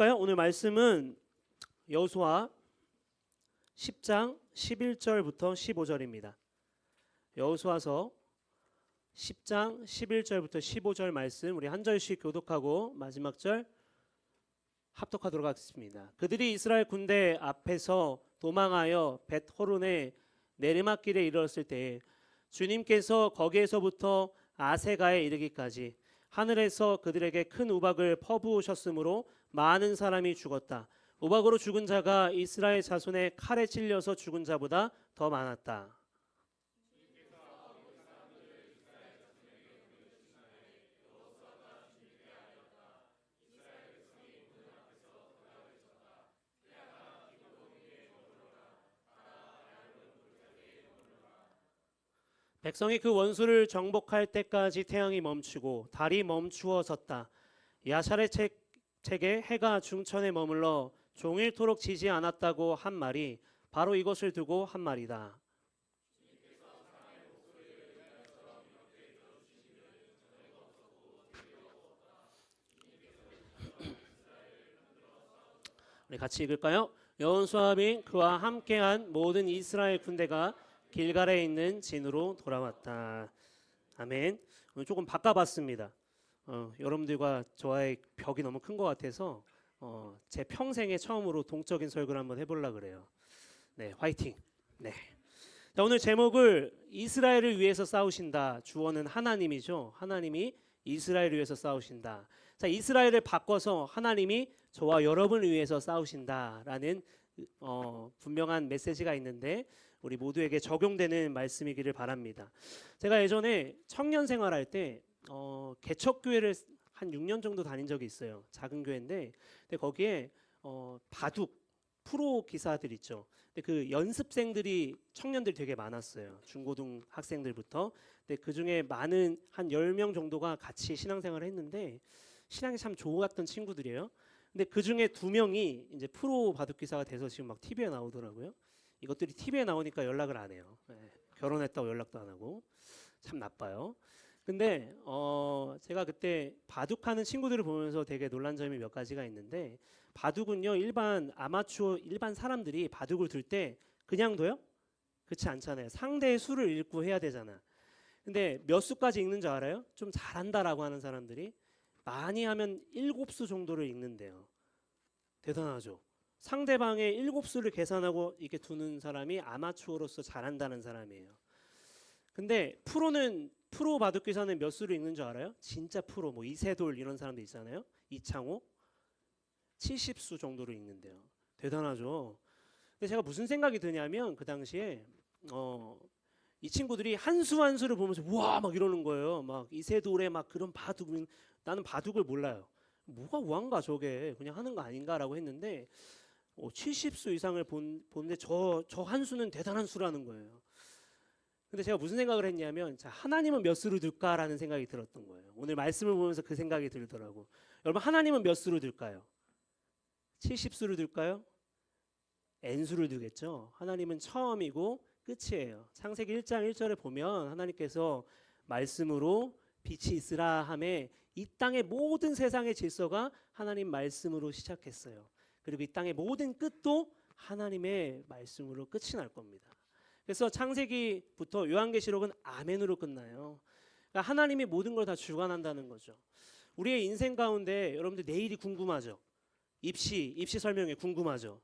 볼까요? 오늘 말씀은 여호수아 10장 11절부터 15절입니다. 여호수아서 10장 11절부터 15절 말씀 우리 한 절씩 교독하고 마지막 절 합독하도록 하겠습니다. 그들이 이스라엘 군대 앞에서 도망하여 벳호론의 내리막길에 이르렀을 때에 주님께서 거기에서부터 아세가에 이르기까지 하늘에서 그들에게 큰 우박을 퍼부으셨으므로 많은 사람이 죽었다. 우박으로 죽은 자가 이스라엘 자손의 칼에 찔려서 죽은 자보다 더 많았다. 백성이 그 원수를 정복할 때까지 태양이 멈추고 달이 멈추어 섰다. 야샬의 책에 해가 중천에 머물러 종일토록 지지 않았다고 한 말이 바로 이것을 두고 한 말이다. 우리 같이 읽을까요? 여호수아 및 그와 함께한 모든 이스라엘 군대가 길갈에 있는 진으로 돌아왔다. 아멘. 오늘 조금 바꿔봤습니다. 여러분들과 저와의 벽이 너무 큰 것 같아서 제 평생에 처음으로 동적인 설교를 한번 해보려고 그래요. 네, 화이팅. 네. 자, 오늘 제목을 이스라엘을 위해서 싸우신다. 주어는 하나님이죠. 하나님이 이스라엘을 위해서 싸우신다. 자, 이스라엘을 바꿔서 하나님이 저와 여러분을 위해서 싸우신다라는 분명한 메시지가 있는데 우리 모두에게 적용되는 말씀이기를 바랍니다. 제가 예전에 청년 생활할 때 개척교회를 한 6년 정도 다닌 적이 있어요. 작은 교회인데 근데 거기에 바둑 프로 기사들 있죠. 근데 그 연습생들이 청년들이 되게 많았어요. 중고등 학생들부터. 근데 그 중에 많은 한 10명 정도가 같이 신앙생활을 했는데 신앙이 참 좋았던 친구들이에요. 근데 그 중에 2명이 이제 프로 바둑 기사가 돼서 지금 막 TV에 나오더라고요. 이것들이 TV에 나오니까 연락을 안 해요. 네, 결혼했다고 연락도 안 하고 참 나빠요. 근데 제가 그때 바둑하는 친구들을 보면서 되게 놀란 점이 몇 가지가 있는데 바둑은요 일반 아마추어 일반 사람들이 바둑을 둘 때 그냥 둬요? 그렇지 않잖아요. 상대의 수를 읽고 해야 되잖아. 근데 몇 수까지 읽는 줄 알아요? 좀 잘한다라고 하는 사람들이 많이 하면 7수 정도를 읽는데요. 대단하죠. 상대방의 7수를 계산하고 이렇게 두는 사람이 아마추어로서 잘한다는 사람이에요. 근데 프로 바둑 기사는 몇 수를 읽는 줄 알아요? 진짜 프로 뭐 이세돌 이런 사람들 있잖아요. 이창호 70수 정도로 읽는데요. 대단하죠. 근데 제가 무슨 생각이 드냐면 그 당시에 이 친구들이 한 수 한 수를 보면서 우와 막 이러는 거예요. 막 이세돌의 막 그런 바둑 나는 바둑을 몰라요. 뭐가 우한가 저게 그냥 하는 거 아닌가라고 했는데 70수 이상을 보는데 저 한 수는 대단한 수라는 거예요. 근데 제가 무슨 생각을 했냐면 자, 하나님은 몇 수를 둘까라는 생각이 들었던 거예요. 오늘 말씀을 보면서 그 생각이 들더라고. 여러분 하나님은 몇 수를 둘까요? 70수를 둘까요? N수를 두겠죠. 하나님은 처음이고 끝이에요. 창세기 1장 1절에 보면 하나님께서 말씀으로 빛이 있으라 하매 이 땅의 모든 세상의 질서가 하나님 말씀으로 시작했어요. 그리고 이 땅의 모든 끝도 하나님의 말씀으로 끝이 날 겁니다. 그래서 창세기부터 요한계시록은 아멘으로 끝나요. 그러니까 하나님이 모든 걸 다 주관한다는 거죠. 우리의 인생 가운데 여러분들 내일이 궁금하죠. 입시 설명회 궁금하죠.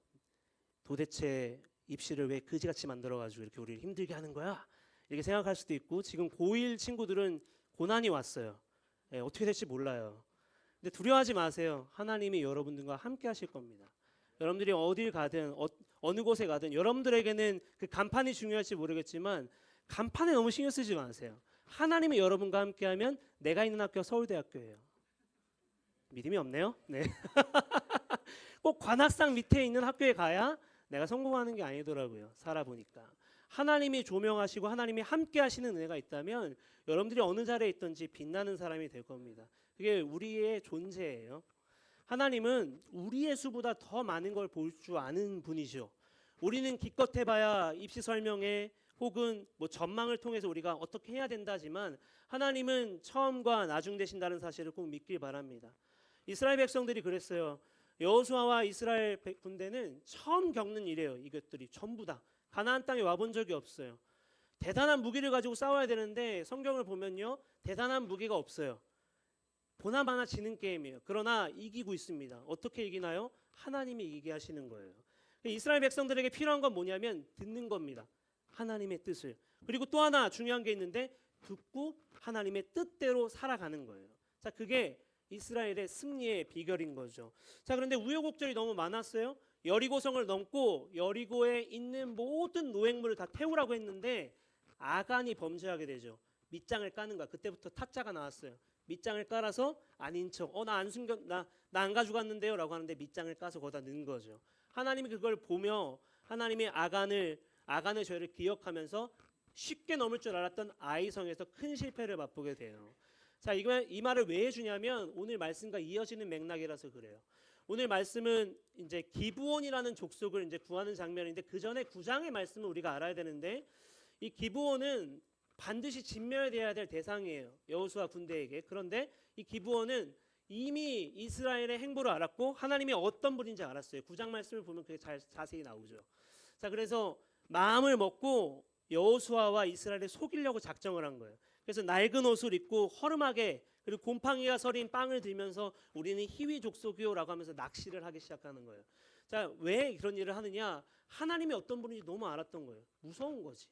도대체 입시를 왜 그지같이 만들어가지고 이렇게 우리를 힘들게 하는 거야? 이렇게 생각할 수도 있고 지금 고1 친구들은 고난이 왔어요. 어떻게 될지 몰라요. 근데 두려워하지 마세요. 하나님이 여러분들과 함께 하실 겁니다. 여러분들이 어딜 가든 어느 곳에 가든 여러분들에게는 그 간판이 중요할지 모르겠지만 간판에 너무 신경 쓰지 마세요. 하나님이 여러분과 함께하면 내가 있는 학교가 서울대학교예요. 믿음이 없네요. 네. 꼭 관악산 밑에 있는 학교에 가야 내가 성공하는 게 아니더라고요. 살아보니까. 하나님이 조명하시고 하나님이 함께 하시는 은혜가 있다면 여러분들이 어느 자리에 있든지 빛나는 사람이 될 겁니다. 그게 우리의 존재예요. 하나님은 우리의 수보다 더 많은 걸 볼 줄 아는 분이죠. 우리는 기껏 해봐야 입시 설명회 혹은 뭐 전망을 통해서 우리가 어떻게 해야 된다지만 하나님은 처음과 나중 되신다는 사실을 꼭 믿길 바랍니다. 이스라엘 백성들이 그랬어요. 여호수아와 이스라엘 군대는 처음 겪는 일이에요. 이것들이 전부 다 가나안 땅에 와본 적이 없어요. 대단한 무기를 가지고 싸워야 되는데 성경을 보면요, 대단한 무기가 없어요. 보나마나 지는 게임이에요. 그러나 이기고 있습니다. 어떻게 이기나요? 하나님이 이기게 하시는 거예요. 이스라엘 백성들에게 필요한 건 뭐냐면 듣는 겁니다. 하나님의 뜻을. 그리고 또 하나 중요한 게 있는데 듣고 하나님의 뜻대로 살아가는 거예요. 자, 그게 이스라엘의 승리의 비결인 거죠. 자, 그런데 우여곡절이 너무 많았어요. 여리고성을 넘고 여리고에 있는 모든 노획물을 다 태우라고 했는데 아간이 범죄하게 되죠. 밑장을 까는 거야. 그때부터 타짜가 나왔어요. 밑장을 깔아서 아닌 척, 나 안 숨겨, 나 안 가져갔는데요라고 하는데 밑장을 까서 거기다 넣은 거죠. 하나님이 그걸 보며 하나님이 아간의 죄를 기억하면서 쉽게 넘을 줄 알았던 아이성에서 큰 실패를 맛보게 돼요. 자, 이 말을 왜 해주냐면 오늘 말씀과 이어지는 맥락이라서 그래요. 오늘 말씀은 이제 기브온이라는 족속을 이제 구하는 장면인데 그 전에 9장의 말씀을 우리가 알아야 되는데 이 기브온은 반드시 진멸돼야 될 대상이에요. 여호수아 군대에게. 그런데 이 기브온은 이미 이스라엘의 행보를 알았고 하나님이 어떤 분인지 알았어요. 9장 말씀을 보면 그게 자세히 나오죠. 자, 그래서 마음을 먹고 여호수아와 이스라엘을 속이려고 작정을 한 거예요. 그래서 낡은 옷을 입고 허름하게 그리고 곰팡이가 서린 빵을 들면서 우리는 희위 족속이요라고 하면서 낚시를 하기 시작하는 거예요. 자, 왜 그런 일을 하느냐? 하나님이 어떤 분인지 너무 알았던 거예요. 무서운 거지.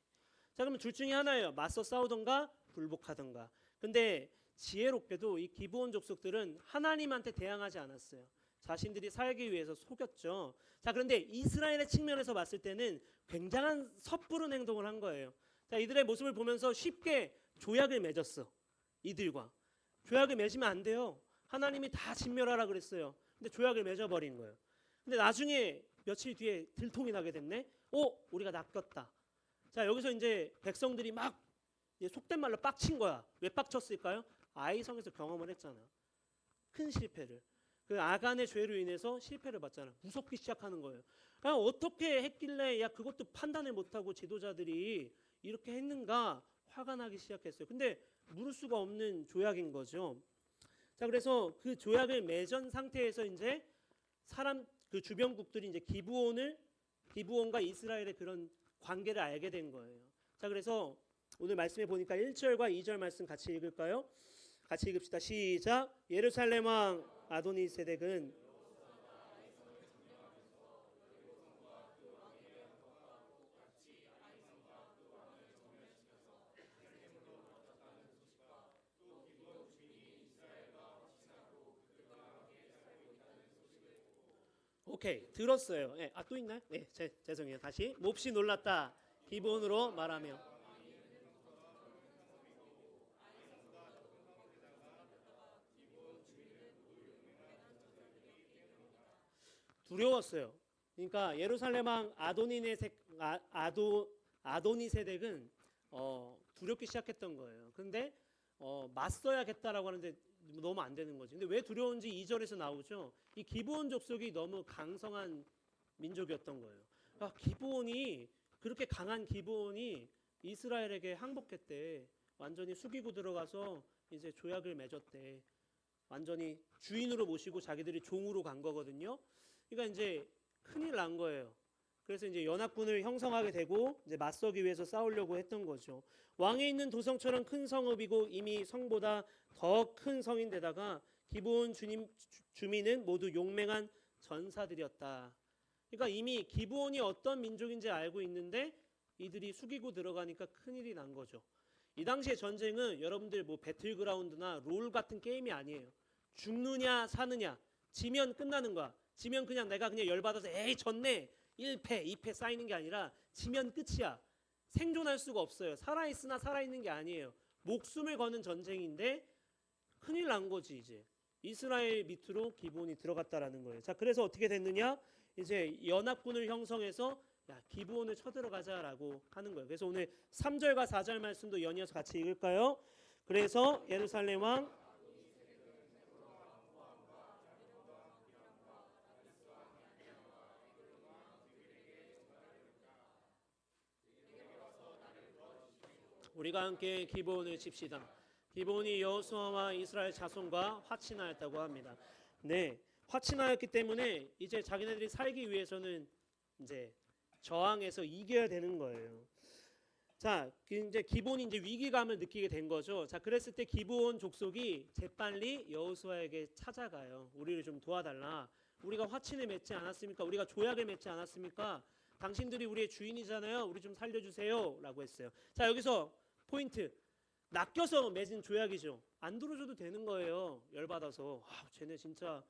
자, 그러면 둘 중에 하나예요. 맞서 싸우던가 굴복하던가. 근데 지혜롭게도 이 기브온 족속들은 하나님한테 대항하지 않았어요. 자신들이 살기 위해서 속였죠. 자, 그런데 이스라엘의 측면에서 봤을 때는 굉장한 섣부른 행동을 한 거예요. 자, 이들의 모습을 보면서 쉽게 조약을 맺었어. 이들과 조약을 맺으면 안 돼요. 하나님이 다 진멸하라 그랬어요. 근데 조약을 맺어버린 거예요. 근데 나중에 며칠 뒤에 들통이 나게 됐네. 우리가 낚였다. 자, 여기서 이제 백성들이 막 속된 말로 빡친 거야. 왜 빡쳤을까요? 아이성에서 경험을 했잖아. 큰 실패를. 그 아간의 죄로 인해서 실패를 받잖아. 무섭기 시작하는 거예요. 어떻게 했길래 그것도 판단을 못하고 지도자들이 이렇게 했는가 화가 나기 시작했어요. 근데 물을 수가 없는 조약인 거죠. 자, 그래서 그 조약을 맺은 상태에서 이제 그 주변국들이 이제 기브온과 이스라엘의 그런 관계를 알게 된 거예요. 자, 그래서 오늘 말씀에 보니까 1절과 2절 말씀 같이 읽을까요? 같이 읽읍시다. 시작. 예루살렘 왕 아도니세덱은 오케이, 들었어요. 네, 또 있나요? 네, 죄송해요. 다시 몹시 놀랐다. 기본으로 말하며 두려웠어요. 그러니까 예루살렘 왕 아도니세덱은 두렵기 시작했던 거예요. 근데 맞서야겠다라고 하는데 너무 안 되는 거지. 근데 왜 두려운지 2절에서 나오죠. 이 기브온 족속이 너무 강성한 민족이었던 거예요. 그러니까 그렇게 강한 기브온이 이스라엘에게 항복했대. 완전히 숙이고 들어가서 이제 조약을 맺었대. 완전히 주인으로 모시고 자기들이 종으로 간 거거든요. 그러니까 이제 큰일 난 거예요. 그래서 이제 연합군을 형성하게 되고 이제 맞서기 위해서 싸우려고 했던 거죠. 왕에 있는 도성처럼 큰 성읍이고 이미 성보다 더 큰 성인데다가 기브온 주민은 모두 용맹한 전사들이었다. 그러니까 이미 기브온이 어떤 민족인지 알고 있는데 이들이 숙이고 들어가니까 큰일이 난 거죠. 이 당시의 전쟁은 여러분들 뭐 배틀그라운드나 롤 같은 게임이 아니에요. 죽느냐 사느냐. 지면 끝나는 거야. 지면 그냥 내가 그냥 열받아서 에이 졌네. 1패, 2패 쌓이는 게 아니라 지면 끝이야. 생존할 수가 없어요. 살아있으나 살아있는 게 아니에요. 목숨을 거는 전쟁인데 큰일 난 거지 이제. 이스라엘 밑으로 기브온이 들어갔다라는 거예요. 자, 그래서 어떻게 됐느냐? 이제 연합군을 형성해서 기브온을 쳐들어가자라고 하는 거예요. 그래서 오늘 3절과 4절 말씀도 연이어서 같이 읽을까요? 그래서 예루살렘 왕 우리가 함께 기브온을 칩시다. 기브온이 여호수아와 이스라엘 자손과 화친하였다고 합니다. 네, 화친하였기 때문에 이제 자기네들이 살기 위해서는 이제 저항해서 이겨야 되는 거예요. 자, 이제 기본이 이제 위기감을 느끼게 된 거죠. 자, 그랬을 때 기브온 족속이 재빨리 여호수아에게 찾아가요. 우리를 좀 도와달라. 우리가 화친을 맺지 않았습니까? 우리가 조약을 맺지 않았습니까? 당신들이 우리의 주인이잖아요. 우리 좀 살려주세요라고 했어요. 자, 여기서 포인트. 낚여서 맺은 조약이죠. 안 들어줘도 되는 거예요. 열받아서 쟤네 진짜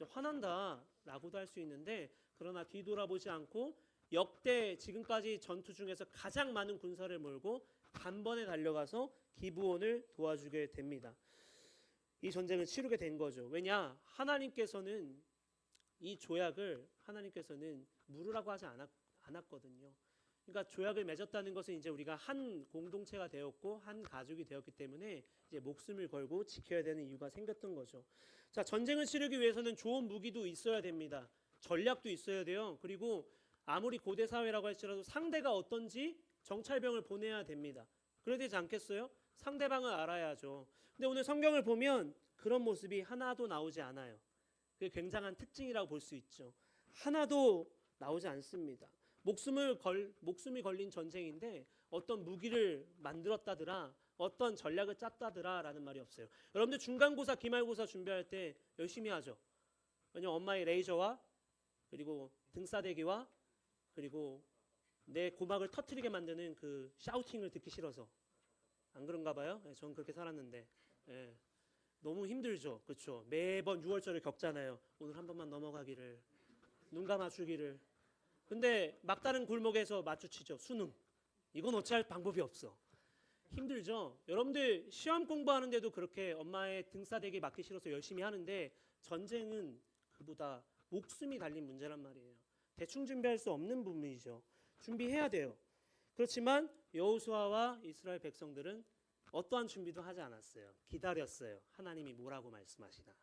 화난다라고도 할 수 있는데, 그러나 뒤돌아보지 않고 역대 지금까지 전투 중에서 가장 많은 군사를 몰고 단번에 달려가서 기브온을 도와주게 됩니다. 이 전쟁을 치르게 된 거죠. 왜냐? 하나님께서는 이 조약을 하나님께서는 물으라고 하지 않았거든요. 그러니까 조약을 맺었다는 것은 이제 우리가 한 공동체가 되었고 한 가족이 되었기 때문에 이제 목숨을 걸고 지켜야 되는 이유가 생겼던 거죠. 자, 전쟁을 치르기 위해서는 좋은 무기도 있어야 됩니다. 전략도 있어야 돼요. 그리고 아무리 고대 사회라고 할지라도 상대가 어떤지 정찰병을 보내야 됩니다. 그래야 되지 않겠어요? 상대방을 알아야죠. 근데 오늘 성경을 보면 그런 모습이 하나도 나오지 않아요. 그게 굉장한 특징이라고 볼 수 있죠. 하나도 나오지 않습니다. 목숨이 걸린 전쟁인데 어떤 무기를 만들었다더라, 어떤 전략을 짰다더라라는 말이 없어요. 여러분들 중간고사, 기말고사 준비할 때 열심히 하죠. 왜냐면 엄마의 레이저와 그리고 등싸대기와 그리고 내 고막을 터트리게 만드는 그 샤우팅을 듣기 싫어서. 안 그런가 봐요? 네, 전 그렇게 살았는데. 네, 너무 힘들죠. 그렇죠? 매번 6월절을 겪잖아요. 오늘 한 번만 넘어가기를, 눈 감아주기를. 근데 막다른 골목에서 마주치죠. 수능. 이건 어찌할 방법이 없어. 힘들죠. 여러분들 시험 공부하는데도 그렇게 엄마의 등싸대기 맞기 싫어서 열심히 하는데, 전쟁은 그보다 목숨이 달린 문제란 말이에요. 대충 준비할 수 없는 부분이죠. 준비해야 돼요. 그렇지만 여호수아와 이스라엘 백성들은 어떠한 준비도 하지 않았어요. 기다렸어요. 하나님이 뭐라고 말씀하시나.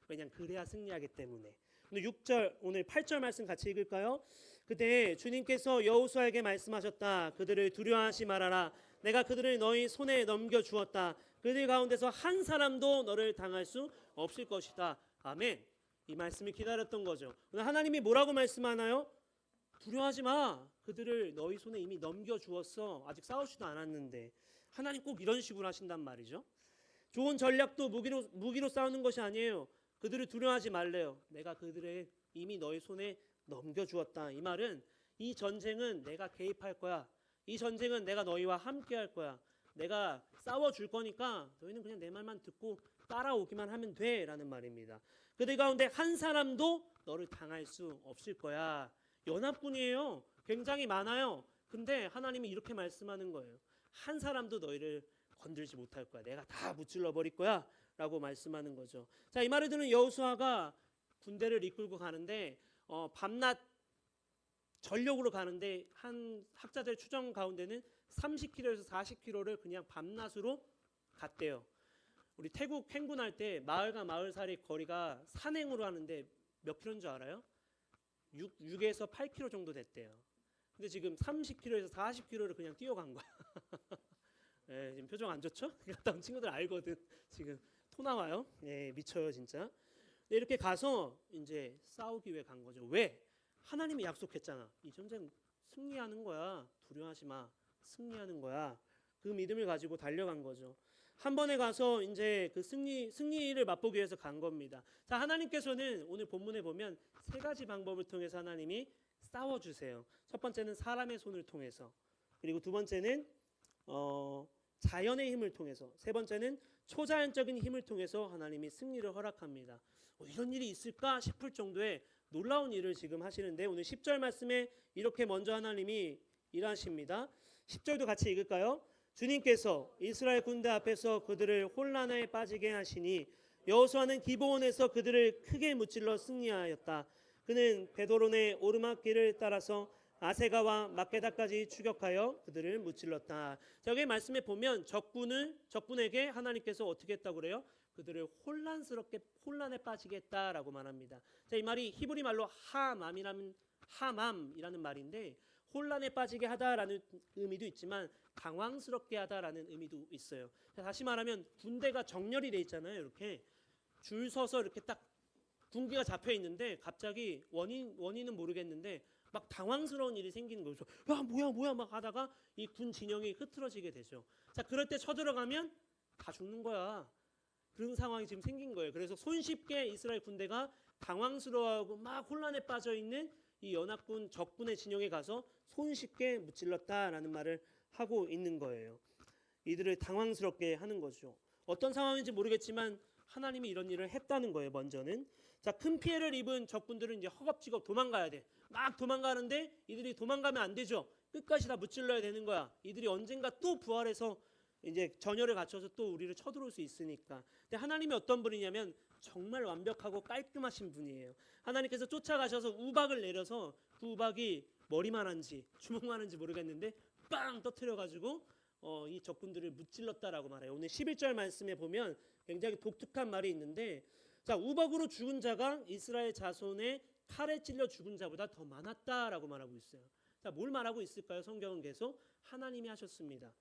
왜냐하면 그래야 승리하기 때문에. 근데 6절, 오늘 8절 말씀 같이 읽을까요? 그때 주님께서 여호수아에게 말씀하셨다. 그들을 두려워하지 말아라. 내가 그들을 너희 손에 넘겨주었다. 그들 가운데서 한 사람도 너를 당할 수 없을 것이다. 아멘. 이 말씀을 기다렸던 거죠. 오늘 하나님이 뭐라고 말씀하나요? 두려워하지 마. 그들을 너희 손에 이미 넘겨주었어. 아직 싸우지도 않았는데. 하나님 꼭 이런 식으로 하신단 말이죠. 좋은 전략도 무기로 싸우는 것이 아니에요. 그들을 두려워하지 말래요. 내가 그들을 이미 너희 손에 넘겨주었다. 이 말은 이 전쟁은 내가 개입할 거야. 이 전쟁은 내가 너희와 함께 할 거야. 내가 싸워줄 거니까 너희는 그냥 내 말만 듣고 따라오기만 하면 돼 라는 말입니다. 그들 가운데 한 사람도 너를 당할 수 없을 거야. 연합군이에요. 굉장히 많아요. 근데 하나님이 이렇게 말씀하는 거예요. 한 사람도 너희를 건들지 못할 거야. 내가 다 무찔러 버릴 거야 라고 말씀하는 거죠. 자, 이 말을 듣는 여호수아가 군대를 이끌고 가는데 밤낮 전력으로 가는데 한 학자들 추정 가운데는 30km에서 40km를 그냥 밤낮으로 갔대요. 우리 태국 펭군할 때 마을과 마을 사이 거리가 산행으로 하는데 몇 킬로인 줄 알아요? 6에서 8km 정도 됐대요. 근데 지금 30km에서 40km를 그냥 뛰어간 거야. 네, 지금 표정 안 좋죠? 갔다 온 친구들 알거든. 지금 토 나와요. 네, 미쳐요 진짜. 근데 이렇게 가서 이제 싸우기 위해 간 거죠. 왜? 하나님이 약속했잖아. 이 전쟁 승리하는 거야. 두려워하지 마. 승리하는 거야. 그 믿음을 가지고 달려간 거죠. 한 번에 가서 이제 그 승리를 맛보기 위해서 간 겁니다. 자, 하나님께서는 오늘 본문에 보면 세 가지 방법을 통해서 하나님이 싸워주세요. 첫 번째는 사람의 손을 통해서, 그리고 두 번째는 자연의 힘을 통해서, 세 번째는 초자연적인 힘을 통해서 하나님이 승리를 허락합니다. 이런 일이 있을까 싶을 정도의 놀라운 일을 지금 하시는데, 오늘 10절 말씀에 이렇게 먼저 하나님이 일하십니다. 10절도 같이 읽을까요? 주님께서 이스라엘 군대 앞에서 그들을 혼란에 빠지게 하시니 여호수아는 기브온에서 그들을 크게 무찔러 승리하였다. 그는 베도론의 오르막길을 따라서 아세가와 막게다까지 추격하여 그들을 무찔렀다. 저기 말씀에 보면 적군에게 하나님께서 어떻게 했다고 그래요? 그들을 혼란에 빠지게 했다라고 말합니다. 자, 이 말이 히브리 말로 하맘이라는 말인데, 혼란에 빠지게 하다라는 의미도 있지만 당황스럽게 하다라는 의미도 있어요. 다시 말하면 군대가 정렬이 돼 있잖아요. 이렇게 줄 서서 이렇게 딱 군기가 잡혀 있는데 갑자기 원인은 모르겠는데 막 당황스러운 일이 생기는 거죠. 야 뭐야 막 하다가 이 군 진영이 흐트러지게 되죠. 자 그럴 때 쳐들어가면 다 죽는 거야. 그런 상황이 지금 생긴 거예요. 그래서 손쉽게 이스라엘 군대가 당황스러워하고 막 혼란에 빠져 있는 이 연합군 적군의 진영에 가서 손쉽게 무찔렀다라는 말을 하고 있는 거예요. 이들을 당황스럽게 하는 거죠. 어떤 상황인지 모르겠지만 하나님이 이런 일을 했다는 거예요. 먼저는 자 큰 피해를 입은 적군들은 이제 허겁지겁 도망가야 돼. 막 도망가는데 이들이 도망가면 안 되죠. 끝까지 다 무찔러야 되는 거야. 이들이 언젠가 또 부활해서 이제 전열을 갖춰서 또 우리를 쳐들어올 수 있으니까. 근데 하나님이 어떤 분이냐면 정말 완벽하고 깔끔하신 분이에요. 하나님께서 쫓아가셔서 우박을 내려서 그 우박이 머리만한지 주먹만한지 모르겠는데 빵 터트려가지고 이 적군들을 무찔렀다라고 말해요. 오늘 11절 말씀에 보면 굉장히 독특한 말이 있는데 자 우박으로 죽은 자가 이스라엘 자손의 칼에 찔려 죽은 자보다 더 많았다라고 말하고 있어요. 자 뭘 말하고 있을까요? 성경은 계속 하나님이 하셨습니다.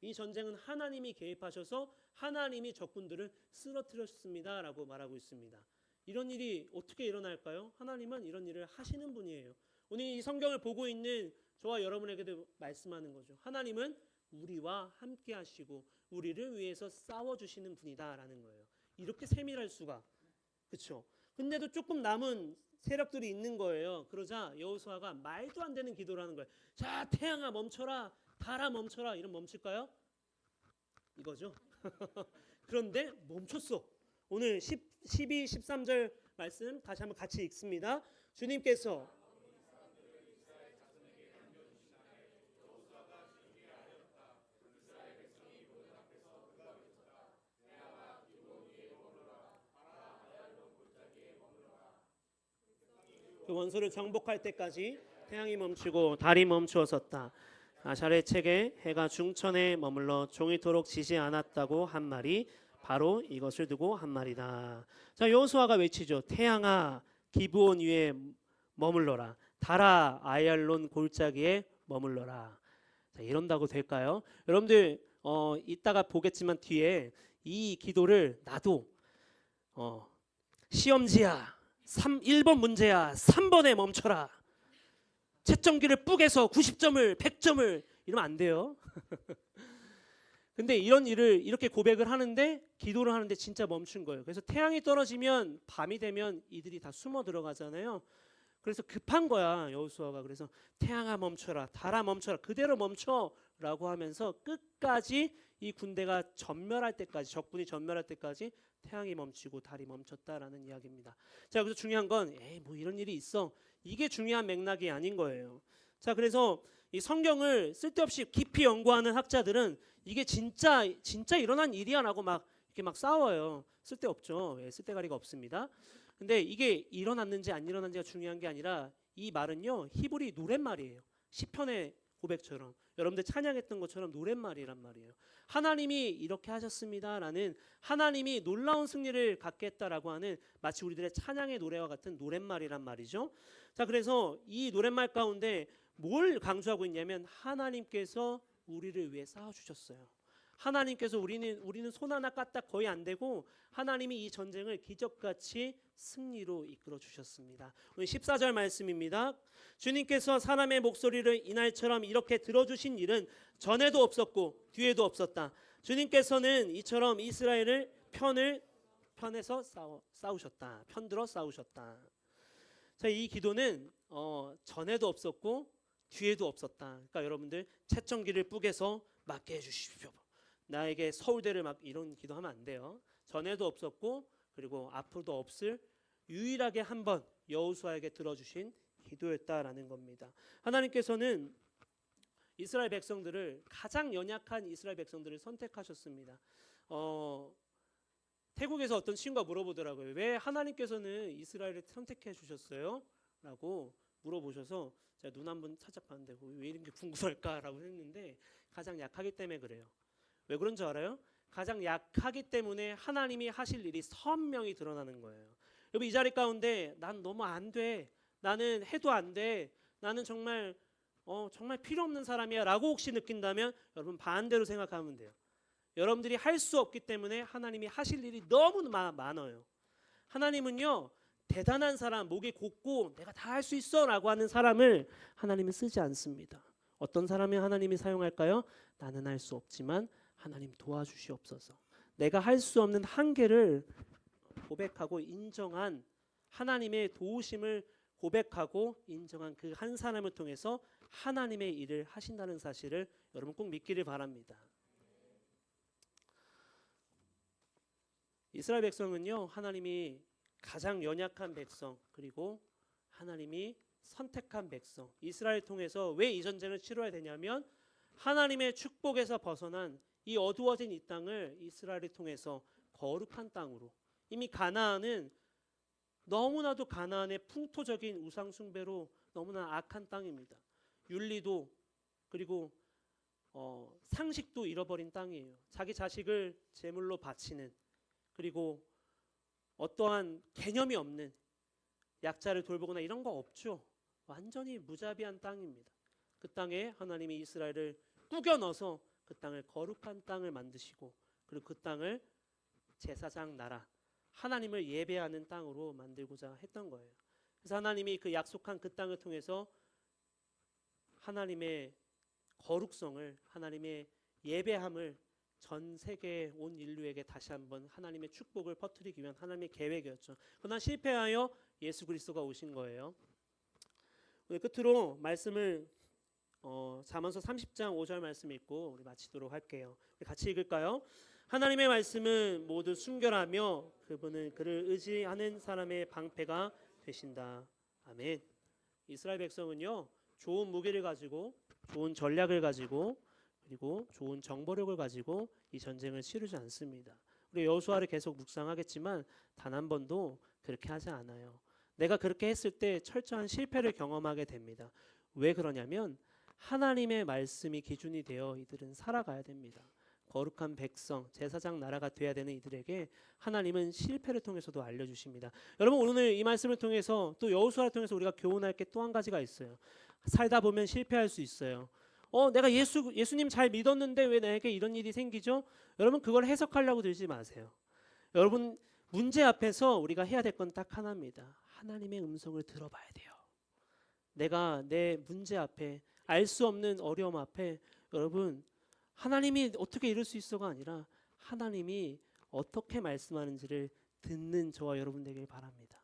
이 전쟁은 하나님이 개입하셔서 하나님이 적군들을 쓰러뜨렸습니다라고 말하고 있습니다. 이런 일이 어떻게 일어날까요? 하나님은 이런 일을 하시는 분이에요. 오늘 이 성경을 보고 있는 저와 여러분에게도 말씀하는 거죠. 하나님은 우리와 함께 하시고 우리를 위해서 싸워주시는 분이다라는 거예요. 이렇게 세밀할 수가. 그렇죠? 근데도 조금 남은 세력들이 있는 거예요. 그러자 여호수아가 말도 안 되는 기도를 하는 거예요. 자 태양아 멈춰라. 달아 멈춰라. 이러면 멈출까요? 이거죠. 그런데 멈췄어. 오늘 12, 13절 말씀 다시 한번 같이 읽습니다. 주님께서 그 원수를 정복할 때까지 태양이 멈추고 달이 멈추었었다. 아샬의 책에 해가 중천에 머물러 종이토록 지지 않았다고 한 말이 바로 이것을 두고 한 말이다. 자 여호수아가 외치죠. 태양아 기브온 위에 머물러라. 달아 아얄론 골짜기에 머물러라. 자 이런다고 될까요? 여러분들 이따가 보겠지만 뒤에 이 기도를 나도 시험지야 1번 문제야 3번에 멈춰라. 채점기를 뿌개서 90점을 100점을 이러면 안 돼요. 근데 이런 일을 이렇게 고백을 하는데 기도를 하는데 진짜 멈춘 거예요. 그래서 태양이 떨어지면 밤이 되면 이들이 다 숨어 들어가잖아요. 그래서 급한 거야 여호수아가. 그래서 태양아 멈춰라 달아 멈춰라 그대로 멈춰라고 하면서 끝까지 이 군대가 전멸할 때까지 적군이 전멸할 때까지 태양이 멈추고 달이 멈췄다라는 이야기입니다. 자 그래서 중요한 건 뭐 이런 일이 있어 이게 중요한 맥락이 아닌 거예요. 자 그래서 이 성경을 쓸데없이 깊이 연구하는 학자들은 이게 진짜 일어난 일이야라고 이렇게 막 싸워요. 쓸데없죠. 쓸데가리가 없습니다. 근데 이게 일어났는지 안 일어났는지가 중요한 게 아니라 이 말은요 히브리 노랫말이에요. 시편의 고백처럼 여러분들 찬양했던 것처럼 노랫말이란 말이에요. 하나님이 이렇게 하셨습니다라는 하나님이 놀라운 승리를 갖게 했다라고 하는 마치 우리들의 찬양의 노래와 같은 노랫말이란 말이죠. 자 그래서 이 노랫말 가운데 뭘 강조하고 있냐면 하나님께서 우리를 위해 싸워주셨어요. 하나님께서 우리는 손 하나 까딱 거의 안 되고 하나님이 이 전쟁을 기적같이 승리로 이끌어 주셨습니다. 오늘 14절 말씀입니다. 주님께서 사람의 목소리를 이날처럼 이렇게 들어주신 일은 전에도 없었고 뒤에도 없었다. 주님께서는 이처럼 이스라엘을 편에서 싸우셨다. 편들어 싸우셨다. 자, 이 기도는 전에도 없었고 뒤에도 없었다. 그러니까 여러분들 채점기를 뿌개서 맞게 해주십시오. 나에게 서울대를 막 이런 기도하면 안 돼요. 전에도 없었고 그리고 앞으로도 없을 유일하게 한 번 여호수아에게 들어주신 기도였다라는 겁니다. 하나님께서는 이스라엘 백성들을 가장 연약한 이스라엘 백성들을 선택하셨습니다. 태국에서 어떤 친구가 물어보더라고요. 왜 하나님께서는 이스라엘을 선택해 주셨어요? 라고 물어보셔서 제가 눈 한번 살짝 봤는데 왜 이런 게 궁금할까라고 했는데 가장 약하기 때문에 그래요. 왜 그런 줄 알아요? 가장 약하기 때문에 하나님이 하실 일이 선명히 드러나는 거예요. 여러분 이 자리 가운데 난 너무 안 돼. 나는 해도 안 돼. 나는 정말 필요 없는 사람이야 라고 혹시 느낀다면 여러분 반대로 생각하면 돼요. 여러분들이 할 수 없기 때문에 하나님이 하실 일이 너무 많아요. 하나님은요 대단한 사람, 목이 곧고 내가 다 할 수 있어라고 하는 사람을 하나님은 쓰지 않습니다. 어떤 사람이 하나님이 사용할까요? 나는 할 수 없지만 하나님 도와주시옵소서. 내가 할 수 없는 한계를 고백하고 인정한 하나님의 도우심을 고백하고 인정한 그 한 사람을 통해서 하나님의 일을 하신다는 사실을 여러분 꼭 믿기를 바랍니다. 이스라엘 백성은요, 하나님이 가장 연약한 백성, 그리고 하나님이 선택한 백성, 이스라엘 통해서 왜 이 전쟁을 치러야 되냐면 하나님의 축복에서 벗어난 이 어두워진 이 땅을 이스라엘을 통해서 거룩한 땅으로, 이미 가나안은 너무나도 가나안의 풍토적인 우상 숭배로 너무나 악한 땅입니다. 윤리도 그리고 상식도 잃어버린 땅이에요. 자기 자식을 제물로 바치는, 그리고 어떠한 개념이 없는, 약자를 돌보거나 이런 거 없죠. 완전히 무자비한 땅입니다. 그 땅에 하나님이 이스라엘을 꾸겨 넣어서 그 땅을 거룩한 땅을 만드시고, 그리고 그 땅을 제사장 나라, 하나님을 예배하는 땅으로 만들고자 했던 거예요. 그래서 하나님이 그 약속한 그 땅을 통해서 하나님의 거룩성을, 하나님의 예배함을 전 세계 온 인류에게 다시 한번 하나님의 축복을 퍼뜨리기 위한 하나님의 계획이었죠. 그러나 실패하여 예수 그리스도가 오신 거예요. 오늘 끝으로 말씀을 잠언서 30장 5절 말씀 읽고 우리 마치도록 할게요. 우리 같이 읽을까요? 하나님의 말씀은 모두 순결하며 그분은 그를 의지하는 사람의 방패가 되신다. 아멘. 이스라엘 백성은요, 좋은 무기를 가지고, 좋은 전략을 가지고, 그리고 좋은 정보력을 가지고 이 전쟁을 치르지 않습니다. 우리 여호수아를 계속 묵상하겠지만 단 한 번도 그렇게 하지 않아요. 내가 그렇게 했을 때 철저한 실패를 경험하게 됩니다. 왜 그러냐면 하나님의 말씀이 기준이 되어 이들은 살아가야 됩니다. 거룩한 백성, 제사장 나라가 되어야 되는 이들에게 하나님은 실패를 통해서도 알려주십니다. 여러분, 오늘 이 말씀을 통해서 또 여호수아를 통해서 우리가 교훈할 게 또 한 가지가 있어요. 살다 보면 실패할 수 있어요. 내가 예수님 잘 믿었는데 왜 나에게 이런 일이 생기죠? 여러분, 그걸 해석하려고 들지 마세요. 여러분, 문제 앞에서 우리가 해야 될 건 딱 하나입니다. 하나님의 음성을 들어봐야 돼요. 내가 내 문제 앞에, 알 수 없는 어려움 앞에, 여러분, 하나님이 어떻게 이럴 수 있어가 아니라 하나님이 어떻게 말씀하는지를 듣는 저와 여러분 되길 바랍니다.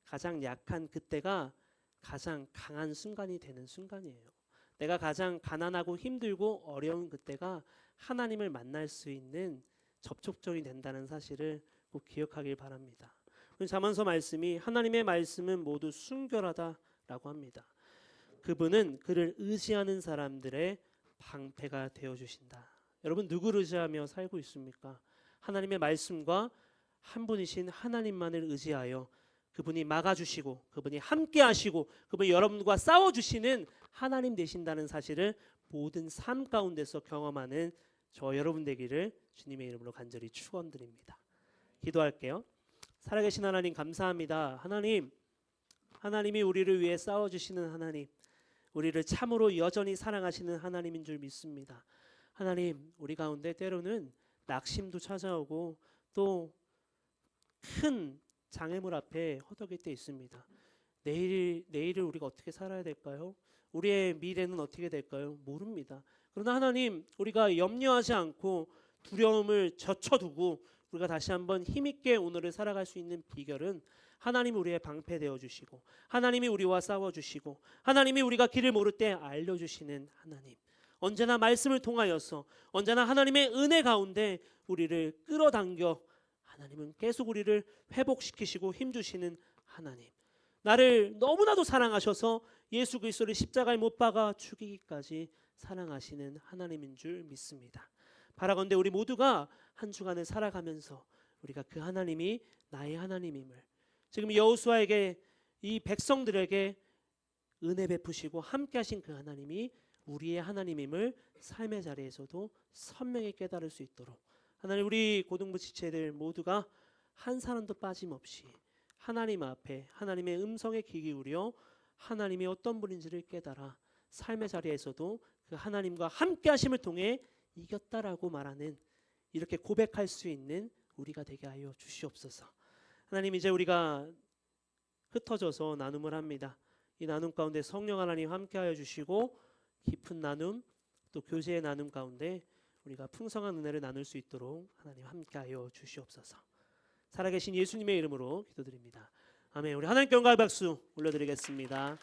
가장 약한 그때가 가장 강한 순간이 되는 순간이에요. 내가 가장 가난하고 힘들고 어려운 그때가 하나님을 만날 수 있는 접촉점이 된다는 사실을 꼭 기억하길 바랍니다. 잠언서 말씀이 하나님의 말씀은 모두 순결하다라고 합니다. 그분은 그를 의지하는 사람들의 방패가 되어주신다. 여러분, 누구를 의지하며 살고 있습니까? 하나님의 말씀과 한 분이신 하나님만을 의지하여 그분이 막아주시고, 그분이 함께하시고, 그분이 여러분과 싸워주시는 하나님 되신다는 사실을 모든 삶 가운데서 경험하는 저 여러분 되기를 주님의 이름으로 간절히 축원드립니다. 기도할게요. 살아계신 하나님, 감사합니다. 하나님이 우리를 위해 싸워주시는 하나님, 우리를 참으로 여전히 사랑하시는 하나님인 줄 믿습니다. 하나님, 우리 가운데 때로는 낙심도 찾아오고 또 큰 장애물 앞에 허덕일 때 있습니다. 내일을 우리가 어떻게 살아야 될까요? 우리의 미래는 어떻게 될까요? 모릅니다. 그러나 하나님, 우리가 염려하지 않고 두려움을 젖혀두고 우리가 다시 한번 힘있게 오늘을 살아갈 수 있는 비결은 하나님이 우리의 방패 되어주시고, 하나님이 우리와 싸워주시고, 하나님이 우리가 길을 모를 때 알려주시는 하나님, 언제나 말씀을 통하여서, 언제나 하나님의 은혜 가운데 우리를 끌어당겨 하나님은 계속 우리를 회복시키시고 힘주시는 하나님, 나를 너무나도 사랑하셔서 예수 그리스도를 십자가에 못 박아 죽이기까지 사랑하시는 하나님인 줄 믿습니다. 바라건대 우리 모두가 한 주간을 살아가면서 우리가 그 하나님이 나의 하나님임을, 지금 여호수아에게, 이 백성들에게 은혜 베푸시고 함께 하신 그 하나님이 우리의 하나님임을 삶의 자리에서도 선명히 깨달을 수 있도록 하나님, 우리 고등부 지체들 모두가 한 사람도 빠짐없이 하나님 앞에 하나님의 음성에 귀 기울여 하나님이 어떤 분인지를 깨달아 삶의 자리에서도 그 하나님과 함께 하심을 통해 이겼다라고 말하는, 이렇게 고백할 수 있는 우리가 되게 하여 주시옵소서. 하나님, 이제 우리가 흩어져서 나눔을 합니다. 이 나눔 가운데 성령 하나님 함께하여 주시고 깊은 나눔 또 교제의 나눔 가운데 우리가 풍성한 은혜를 나눌 수 있도록 하나님 함께하여 주시옵소서. 살아계신 예수님의 이름으로 기도드립니다. 아멘. 우리 하나님께 영광의 박수 올려드리겠습니다.